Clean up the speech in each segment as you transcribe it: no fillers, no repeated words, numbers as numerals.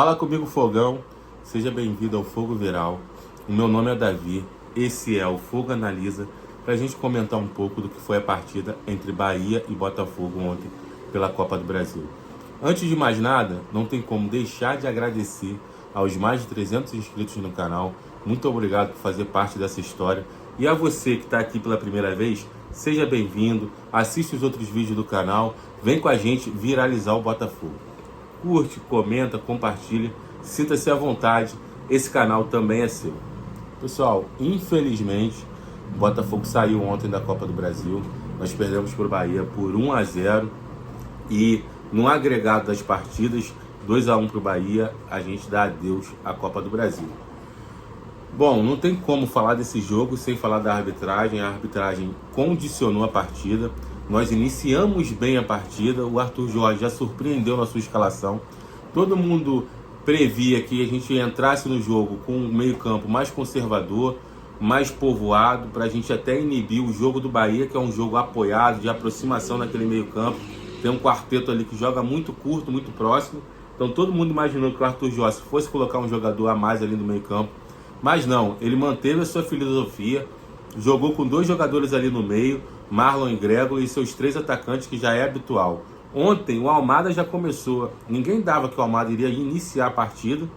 Fala comigo, Fogão. Seja bem-vindo ao Fogo Viral. O meu nome é Davi. Esse é o Fogo Analisa, para a gente comentar um pouco do que foi a partida entre Bahia e Botafogo ontem pela Copa do Brasil. Antes de mais nada, não tem como deixar de agradecer aos mais de 300 inscritos no canal. Muito obrigado por fazer parte dessa história. E a você que está aqui pela primeira vez, seja bem-vindo, assiste os outros vídeos do canal, vem com a gente viralizar o Botafogo. Curte, comenta, compartilha, sinta-se à vontade, esse canal também é seu. Pessoal, infelizmente, o Botafogo saiu ontem da Copa do Brasil, nós perdemos para o Bahia por 1-0 e no agregado das partidas, 2-1 para o Bahia, a gente dá adeus à Copa do Brasil. Bom, não tem como falar desse jogo sem falar da arbitragem. A arbitragem condicionou a partida. Nós iniciamos bem a partida. O Arthur Jorge já surpreendeu na sua escalação. Todo mundo previa que a gente entrasse no jogo com um meio-campo mais conservador, mais povoado, para a gente até inibir o jogo do Bahia, que é um jogo apoiado, de aproximação naquele meio-campo. Tem um quarteto ali que joga muito curto, muito próximo. Então todo mundo imaginou que o Arthur Jorge fosse colocar um jogador a mais ali no meio-campo. Mas não, ele manteve a sua filosofia, jogou com 2 jogadores ali no meio, Marlon e Gregor, e seus 3 atacantes, que já é habitual. Ontem o Almada já começou, ninguém dava que o Almada iria iniciar a partida.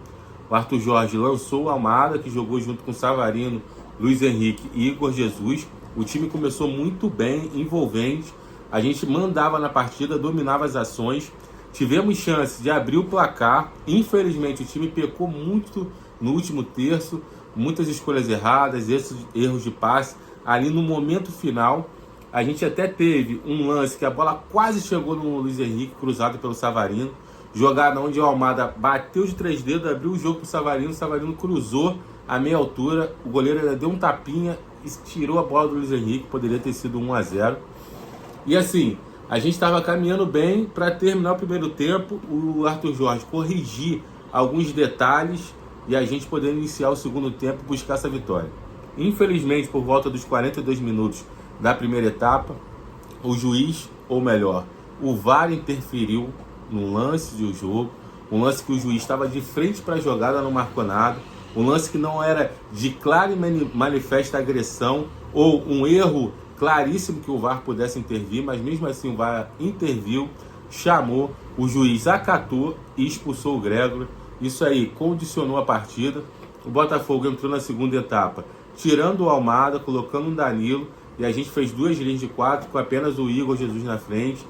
O Arthur Jorge lançou o Almada, que jogou junto com Savarino, Luiz Henrique e Igor Jesus. O time começou muito bem, envolvente, a gente mandava na partida, dominava as ações, tivemos chance de abrir o placar. Infelizmente o time pecou muito no último terço, muitas escolhas erradas, erros de passe. Ali no momento final, a gente até teve um lance que a bola quase chegou no Luiz Henrique, cruzado pelo Savarino. Jogada onde o Almada bateu de 3 dedos, abriu o jogo para o Savarino cruzou a meia altura. O goleiro ainda deu um tapinha e tirou a bola do Luiz Henrique, poderia ter sido 1-0. E assim, a gente estava caminhando bem para terminar o primeiro tempo, o Arthur Jorge corrigir alguns detalhes e a gente poder iniciar o segundo tempo e buscar essa vitória. Infelizmente, por volta dos 42 minutos da primeira etapa, o juiz, ou melhor, o VAR interferiu no lance do jogo, um lance que o juiz estava de frente para a jogada, não marcou nada, um lance que não era de clara e manifesta agressão ou um erro claríssimo que o VAR pudesse intervir, mas mesmo assim o VAR interviu, chamou, o juiz acatou e expulsou o Gregor. Isso aí condicionou a partida. O Botafogo entrou na segunda etapa, tirando o Almada, colocando um Danilo, e a gente fez 2 linhas de 4 com apenas o Igor Jesus na frente,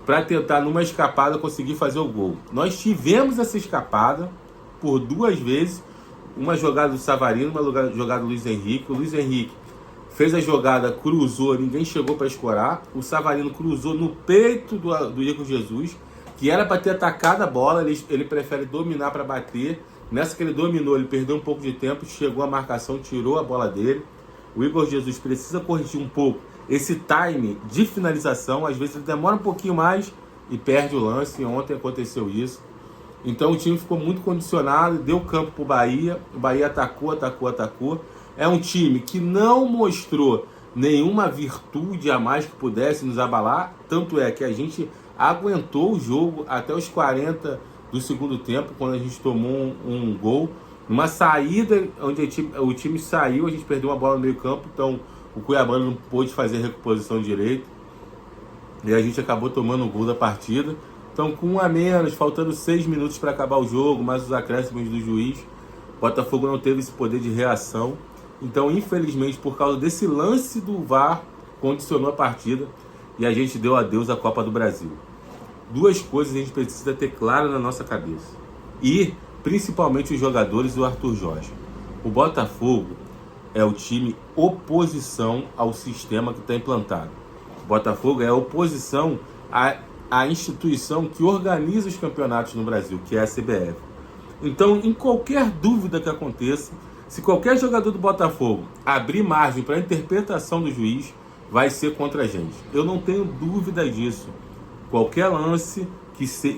para tentar numa escapada conseguir fazer o gol. Nós tivemos essa escapada por 2 vezes, uma jogada do Savarino, uma jogada do Luiz Henrique. O Luiz Henrique fez a jogada, cruzou, ninguém chegou para escorar. O Savarino cruzou no peito do Igor Jesus, que era para ter atacado a bola. Ele prefere dominar para bater. Nessa que ele dominou, ele perdeu um pouco de tempo, chegou a marcação, tirou a bola dele. O Igor Jesus precisa corrigir um pouco esse time de finalização. Às vezes ele demora um pouquinho mais e perde o lance. Ontem aconteceu isso. Então o time ficou muito condicionado, deu campo para o Bahia. O Bahia atacou. É um time que não mostrou nenhuma virtude a mais que pudesse nos abalar. Tanto é que a gente aguentou o jogo até os 40 do segundo tempo, quando a gente tomou um gol. Numa saída onde o time saiu, a gente perdeu uma bola no meio campo, então o Cuiabano não pôde fazer a recomposição direito. E a gente acabou tomando o gol da partida. Então, com 1 a menos, faltando 6 minutos para acabar o jogo, mais os acréscimos do juiz, o Botafogo não teve esse poder de reação. Então, infelizmente, por causa desse lance do VAR, condicionou a partida e a gente deu adeus à Copa do Brasil. 2 coisas a gente precisa ter claro na nossa cabeça. E, principalmente, os jogadores do Arthur Jorge. O Botafogo é o time oposição ao sistema que está implantado. O Botafogo é a oposição à instituição que organiza os campeonatos no Brasil, que é a CBF. Então, em qualquer dúvida que aconteça, se qualquer jogador do Botafogo abrir margem para a interpretação do juiz, vai ser contra a gente. Eu não tenho dúvida disso. Qualquer lance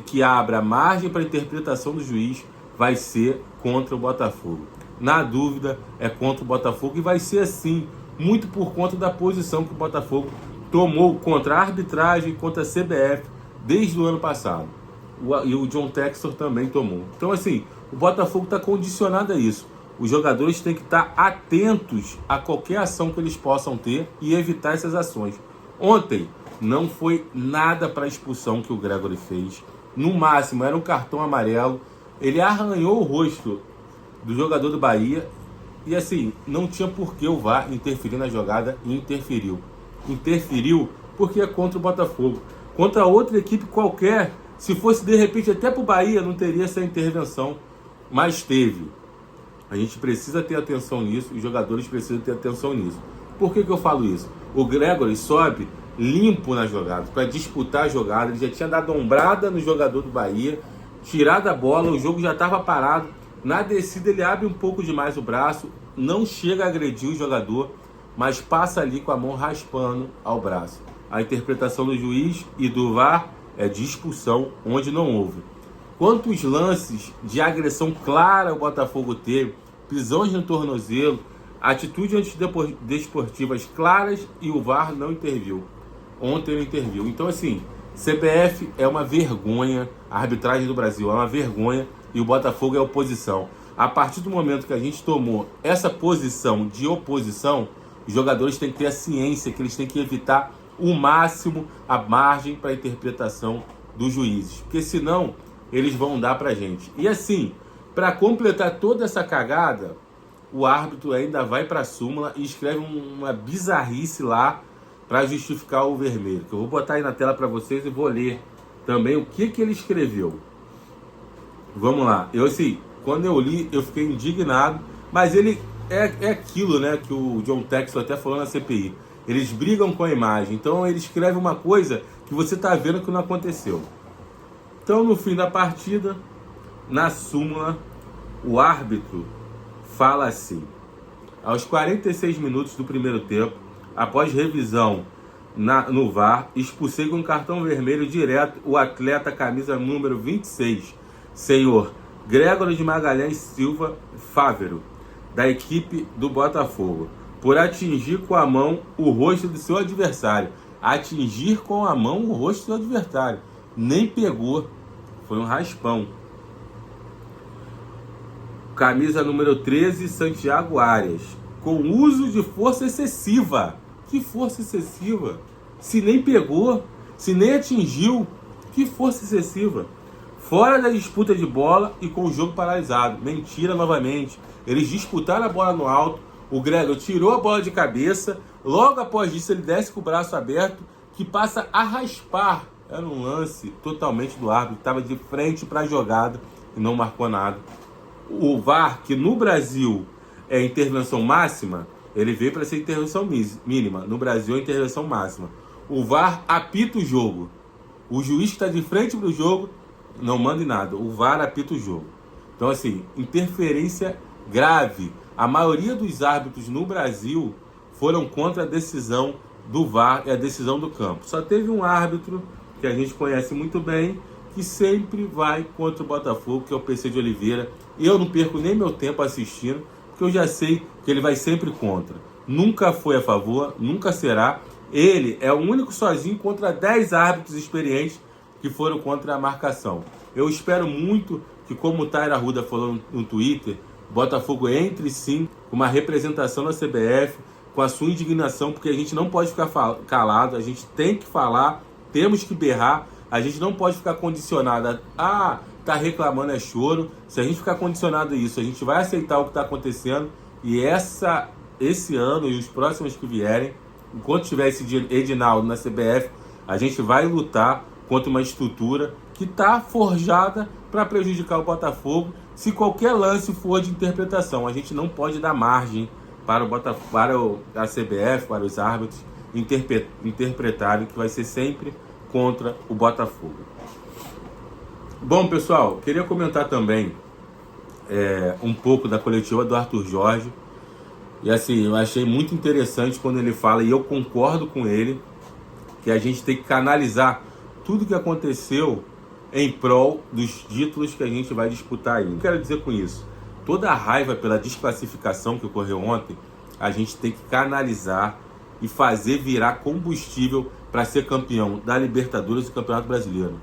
que abra margem para a interpretação do juiz vai ser contra o Botafogo. Na dúvida, é contra o Botafogo, e vai ser assim, muito por conta da posição que o Botafogo tomou contra a arbitragem, contra a CBF, desde o ano passado. e o John Textor também tomou. Então, assim, o Botafogo está condicionado a isso. Os jogadores têm que estar atentos a qualquer ação que eles possam ter e evitar essas ações. Ontem não foi nada para a expulsão que o Gregory fez. No máximo era um cartão amarelo. Ele arranhou o rosto do jogador do Bahia e assim, não tinha por que o VAR interferir na jogada e interferiu. Interferiu porque é contra o Botafogo. Contra outra equipe qualquer, se fosse de repente até para o Bahia, não teria essa intervenção. Mas teve. A gente precisa ter atenção nisso, os jogadores precisam ter atenção nisso. Por que eu falo isso? O Gregory sobe limpo na jogada, para disputar a jogada. Ele já tinha dado ombrada no jogador do Bahia, tirado a bola, o jogo já estava parado. Na descida ele abre um pouco demais o braço, não chega a agredir o jogador, mas passa ali com a mão raspando ao braço. A interpretação do juiz e do VAR é de expulsão, onde não houve. Quantos lances de agressão clara o Botafogo teve, prisões no tornozelo, atitudes antidesportivas claras e o VAR não interviu. Ontem ele interviu. Então, assim, CBF é uma vergonha, a arbitragem do Brasil é uma vergonha e o Botafogo é oposição. A partir do momento que a gente tomou essa posição de oposição, os jogadores têm que ter a ciência que eles têm que evitar o máximo a margem para a interpretação dos juízes, porque senão eles vão dar pra gente. E assim, para completar toda essa cagada, o árbitro ainda vai pra súmula e escreve uma bizarrice lá para justificar o vermelho, que eu vou botar aí na tela para vocês e vou ler também o que ele escreveu. Vamos lá. Eu assim, quando eu li, eu fiquei indignado, mas ele é aquilo, né, que o John Textor até falou na CPI. Eles brigam com a imagem. Então ele escreve uma coisa que você tá vendo que não aconteceu. Então, no fim da partida, na súmula, o árbitro fala assim: aos 46 minutos do primeiro tempo, após revisão no VAR, expulsei com cartão vermelho direto o atleta camisa número 26, senhor Gregory de Magalhães Silva Fávero, da equipe do Botafogo, por atingir com a mão o rosto do seu adversário. Atingir com a mão o rosto do seu adversário. Nem pegou. Foi um raspão. Camisa número 13, Santiago Arias. Com uso de força excessiva. Que força excessiva? Se nem pegou, se nem atingiu, que força excessiva? Fora da disputa de bola e com o jogo paralisado. Mentira novamente. Eles disputaram a bola no alto. O Gregory tirou a bola de cabeça. Logo após isso, ele desce com o braço aberto, que passa a raspar. Era um lance totalmente do árbitro, estava de frente para a jogada e não marcou nada. O VAR, que no Brasil é intervenção máxima, ele veio para ser intervenção mínima. No Brasil é intervenção máxima. O VAR apita o jogo. O juiz que está de frente para o jogo não manda em nada. O VAR apita o jogo. Então, assim, interferência grave. A maioria dos árbitros no Brasil foram contra a decisão do VAR e a decisão do campo. Só teve um árbitro que a gente conhece muito bem, que sempre vai contra o Botafogo, que é o PC de Oliveira. Eu não perco nem meu tempo assistindo, porque eu já sei que ele vai sempre contra. Nunca foi a favor, nunca será. Ele é o único sozinho contra 10 árbitros experientes que foram contra a marcação. Eu espero muito que, como o Taira Arruda falou no Twitter, o Botafogo entre sim com uma representação na CBF, com a sua indignação, porque a gente não pode ficar calado, a gente tem que falar. Temos que berrar, a gente não pode ficar condicionado a tá reclamando é choro. Se a gente ficar condicionado a isso, a gente vai aceitar o que está acontecendo e esse ano e os próximos que vierem, enquanto tiver esse Edinaldo na CBF, a gente vai lutar contra uma estrutura que está forjada para prejudicar o Botafogo se qualquer lance for de interpretação. A gente não pode dar margem para a CBF, para os árbitros interpretarem que vai ser sempre contra o Botafogo. Bom, pessoal, queria comentar também um pouco da coletiva do Arthur Jorge. E assim, eu achei muito interessante quando ele fala, e eu concordo com ele, que a gente tem que canalizar tudo que aconteceu em prol dos títulos que a gente vai disputar aí. O que eu quero dizer com isso? Toda a raiva pela desclassificação que ocorreu ontem, a gente tem que canalizar e fazer virar combustível para ser campeão da Libertadores e do Campeonato Brasileiro.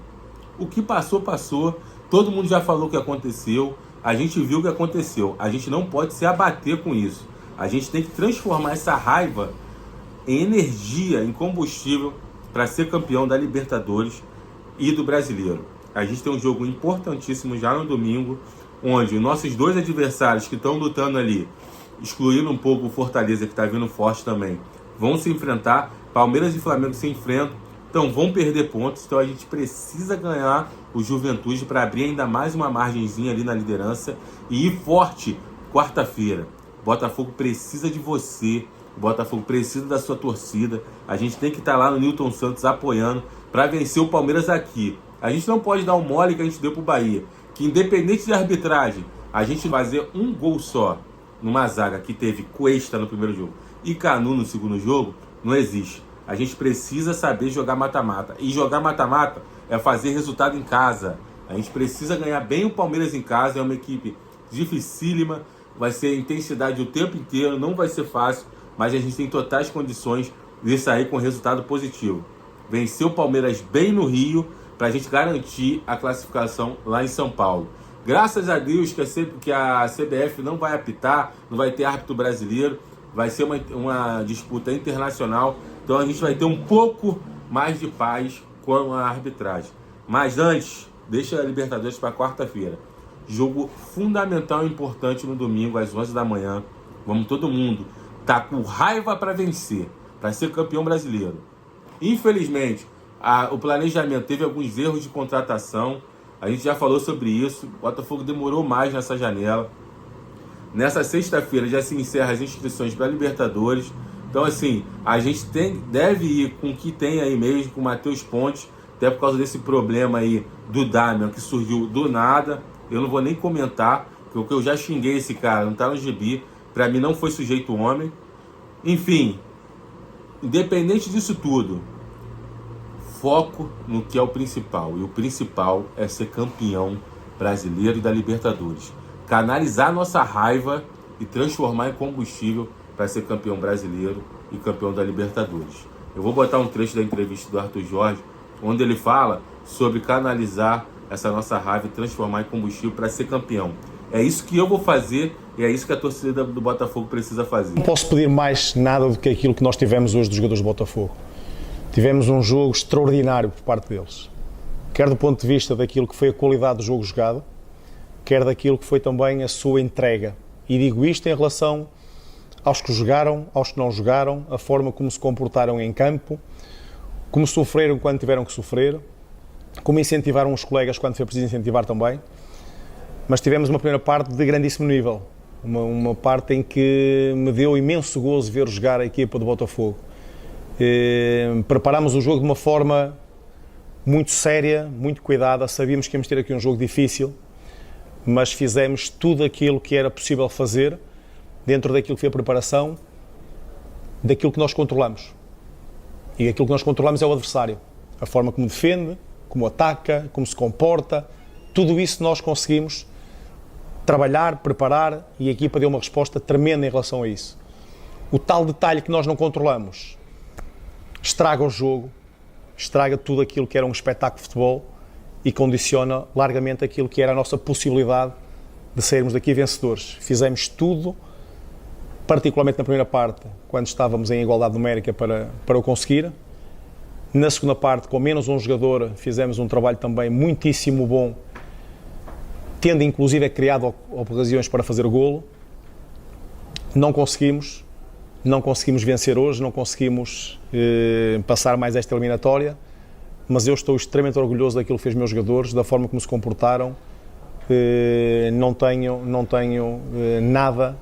O que passou, passou. Todo mundo já falou o que aconteceu. A gente viu o que aconteceu. A gente não pode se abater com isso. A gente tem que transformar essa raiva em energia, em combustível para ser campeão da Libertadores e do Brasileiro. A gente tem um jogo importantíssimo já no domingo, onde os nossos dois adversários que estão lutando ali, excluindo um pouco o Fortaleza, que está vindo forte também, vão se enfrentar. Palmeiras e Flamengo se enfrentam, então vão perder pontos. Então a gente precisa ganhar o Juventude para abrir ainda mais uma margenzinha ali na liderança e ir forte quarta-feira. Botafogo precisa de você, o Botafogo precisa da sua torcida. A gente tem que estar lá no Newton Santos apoiando para vencer o Palmeiras aqui. A gente não pode dar um mole que a gente deu pro Bahia, que independente de arbitragem, a gente fazer um gol só numa zaga que teve Cuesta no primeiro jogo e Canu no segundo jogo, não existe. A gente precisa saber jogar mata-mata. E jogar mata-mata é fazer resultado em casa. A gente precisa ganhar bem o Palmeiras em casa. É uma equipe dificílima, vai ser intensidade o tempo inteiro, não vai ser fácil, mas a gente tem totais condições de sair com resultado positivo. Vencer o Palmeiras bem no Rio, para a gente garantir a classificação lá em São Paulo. Graças a Deus que a CBF não vai apitar, não vai ter árbitro brasileiro, vai ser uma disputa internacional, então a gente vai ter um pouco mais de paz com a arbitragem. Mas antes, deixa a Libertadores para quarta-feira. Jogo fundamental e importante no domingo, às 11 da manhã. Vamos todo mundo tá com raiva para vencer, para ser campeão brasileiro. Infelizmente, o planejamento teve alguns erros de contratação. A gente já falou sobre isso. O Botafogo demorou mais nessa janela. Nessa sexta-feira já se encerra as inscrições para a Libertadores. Então, assim, a gente deve ir com o que tem aí mesmo, com o Matheus Pontes, até por causa desse problema aí do Damian, que surgiu do nada. Eu não vou nem comentar, porque eu já xinguei esse cara, não tá no gibi. Para mim não foi sujeito homem. Enfim, independente disso tudo, foco no que é o principal. E o principal é ser campeão brasileiro e da Libertadores. Canalizar nossa raiva e transformar em combustível para ser campeão brasileiro e campeão da Libertadores. Eu vou botar um trecho da entrevista do Arthur Jorge, onde ele fala sobre canalizar essa nossa raiva e transformar em combustível para ser campeão. É isso que eu vou fazer e é isso que a torcida do Botafogo precisa fazer. Não posso pedir mais nada do que aquilo que nós tivemos hoje dos jogadores do Botafogo. Tivemos um jogo extraordinário por parte deles, quer do ponto de vista daquilo que foi a qualidade do jogo jogado, quer daquilo que foi também a sua entrega. E digo isto em relação aos que jogaram, aos que não jogaram, a forma como se comportaram em campo, como sofreram quando tiveram que sofrer, como incentivaram os colegas quando foi preciso incentivar também. Mas tivemos uma primeira parte de grandíssimo nível, uma parte em que me deu imenso gozo ver jogar a equipa do Botafogo. Preparámos o jogo de uma forma muito séria, muito cuidada. Sabíamos que íamos ter aqui um jogo difícil, mas fizemos tudo aquilo que era possível fazer dentro daquilo que foi a preparação, daquilo que nós controlamos. E aquilo que nós controlamos é o adversário. A forma como defende, como ataca, como se comporta, tudo isso nós conseguimos trabalhar, preparar, e a equipa deu uma resposta tremenda em relação a isso. O tal detalhe que nós não controlamos estraga o jogo, estraga tudo aquilo que era um espetáculo de futebol e condiciona largamente aquilo que era a nossa possibilidade de sairmos daqui vencedores. Fizemos tudo, particularmente na primeira parte, quando estávamos em igualdade numérica para o conseguir. Na segunda parte, com menos um jogador, fizemos um trabalho também muitíssimo bom, tendo inclusive criado ocasiões para fazer o golo. Não conseguimos vencer hoje, não conseguimos passar mais esta eliminatória, mas eu estou extremamente orgulhoso daquilo que fez meus jogadores, da forma como se comportaram. Não tenho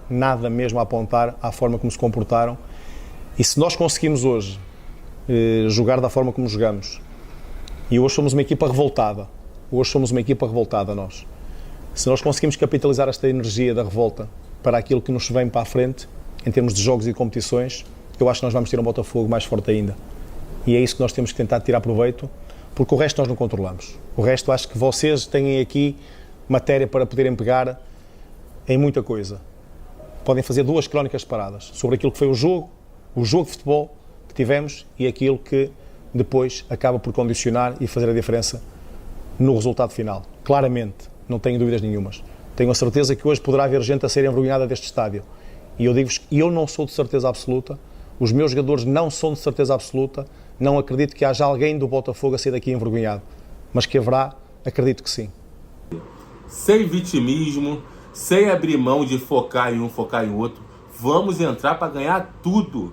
nada mesmo a apontar à forma como se comportaram. E se nós conseguimos hoje jogar da forma como jogamos, e hoje somos uma equipa revoltada, nós. Se nós conseguimos capitalizar esta energia da revolta para aquilo que nos vem para a frente, em termos de jogos e competições, eu acho que nós vamos ter um Botafogo mais forte ainda. E é isso que nós temos que tentar tirar proveito, porque o resto nós não controlamos. O resto acho que vocês têm aqui matéria para poderem pegar em muita coisa. Podem fazer 2 crónicas separadas sobre aquilo que foi o jogo de futebol que tivemos e aquilo que depois acaba por condicionar e fazer a diferença no resultado final. Claramente, não tenho dúvidas nenhumas. Tenho a certeza que hoje poderá haver gente a ser envergonhada deste estádio. E eu digo-vos que eu não sou de certeza absoluta, os meus jogadores não são de certeza absoluta, não acredito que haja alguém do Botafogo a sair daqui envergonhado. Mas que haverá, acredito que sim. Sem vitimismo, sem abrir mão de focar em um, focar em outro. Vamos entrar para ganhar tudo.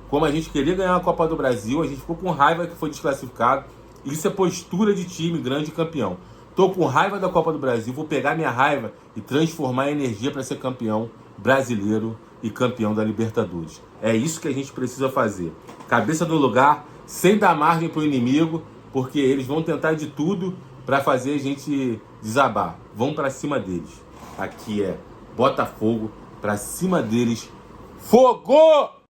Como a gente queria ganhar a Copa do Brasil, a gente ficou com raiva que foi desclassificado. Isso é postura de time grande campeão. Tô com raiva da Copa do Brasil, vou pegar minha raiva e transformar em energia para ser campeão brasileiro e campeão da Libertadores. É isso que a gente precisa fazer. Cabeça no lugar, sem dar margem para o inimigo, porque eles vão tentar de tudo para fazer a gente desabar. Vão para cima deles. Aqui é Botafogo, para cima deles. Fogo!